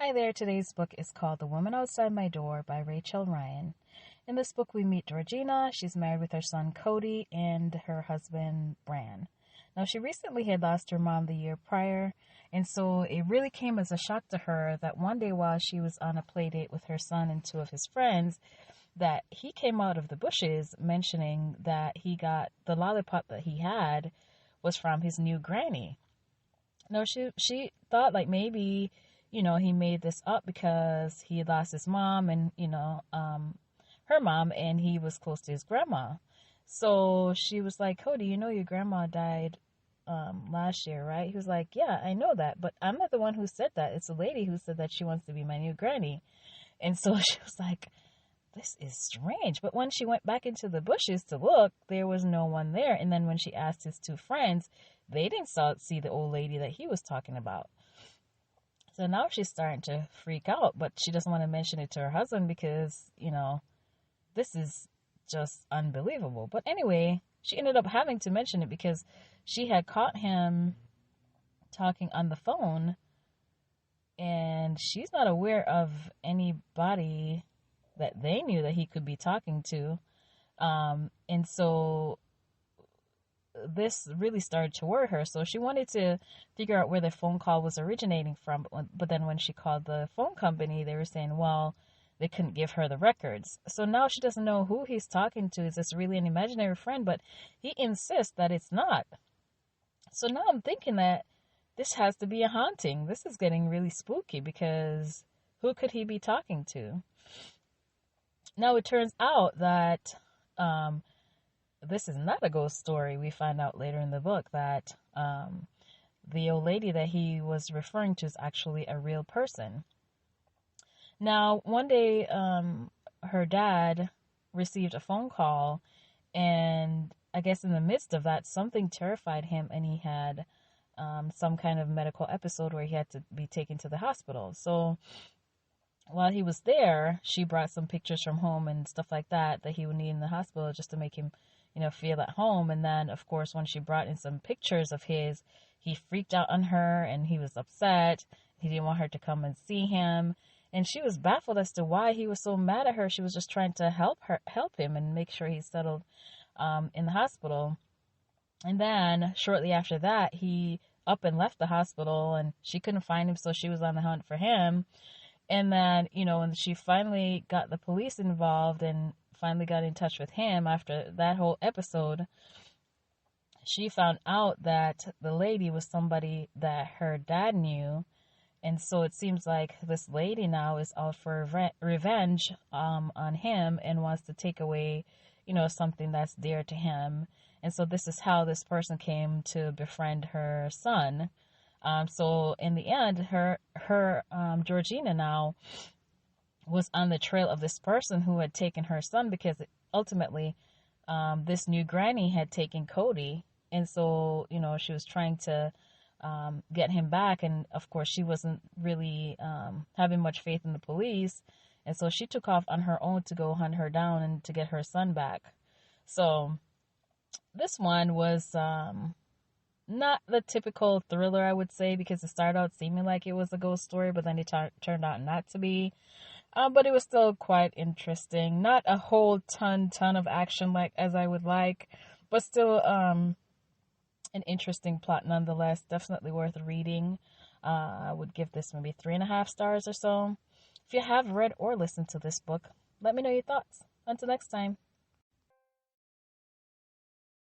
Hi there, today's book is called The Woman Outside My Door by Rachel Ryan. In this book, we meet Georgina. She's married with her son Cody and her husband Bran. Now, she recently had lost her mom the year prior, and so it really came as a shock to her that one day while she was on a play date with her son and two of his friends, that he came out of the bushes mentioning that he got the lollipop that he had was from his new granny. Now, she thought like maybe he made this up because he lost his mom and, her mom, and he was close to his grandma. So she was like, Cody, your grandma died last year, right? He was like, yeah, I know that, but I'm not the one who said that. It's a lady who said that she wants to be my new granny. And so she was like, this is strange. But when she went back into the bushes to look, there was no one there. And then when she asked his two friends, they didn't see the old lady that he was talking about. So now she's starting to freak out, but she doesn't want to mention it to her husband because, this is just unbelievable. But anyway, she ended up having to mention it because she had caught him talking on the phone, and she's not aware of anybody that they knew that he could be talking to. And so this really started to worry her. So she wanted to figure out where the phone call was originating from. But then when she called the phone company, they were saying, well, they couldn't give her the records. So now she doesn't know who he's talking to. Is this really an imaginary friend? But he insists that it's not. So now I'm thinking that this has to be a haunting. This is getting really spooky because who could he be talking to? Now it turns out that this is not a ghost story. We find out later in the book that the old lady that he was referring to is actually a real person. Now, one day, her dad received a phone call, and I guess in the midst of that, something terrified him, and he had some kind of medical episode where he had to be taken to the hospital. So while he was there, she brought some pictures from home and stuff like that he would need in the hospital just to make him feel at home. And then, of course, when she brought in some pictures of his, he freaked out on her and he was upset. He didn't want her to come and see him. And she was baffled as to why he was so mad at her. She was just trying to help him and make sure he's settled in the hospital. And then shortly after that, he up and left the hospital and she couldn't find him. So she was on the hunt for him. And then, when she finally got the police involved and finally got in touch with him after that whole episode, she found out that the lady was somebody that her dad knew. And so it seems like this lady now is out for revenge on him and wants to take away, something that's dear to him. And so this is how this person came to befriend her son. So in the end, her Georgina now was on the trail of this person who had taken her son because ultimately this new granny had taken Cody. And so, she was trying to get him back. And of course, she wasn't really having much faith in the police. And so she took off on her own to go hunt her down and to get her son back. So this one was not the typical thriller, I would say, because it started out seeming like it was a ghost story, but then it turned out not to be. But it was still quite interesting. Not a whole ton of action as I would like, but still an interesting plot nonetheless. Definitely worth reading. I would give this maybe 3.5 stars or so. If you have read or listened to this book, let me know your thoughts. Until next time.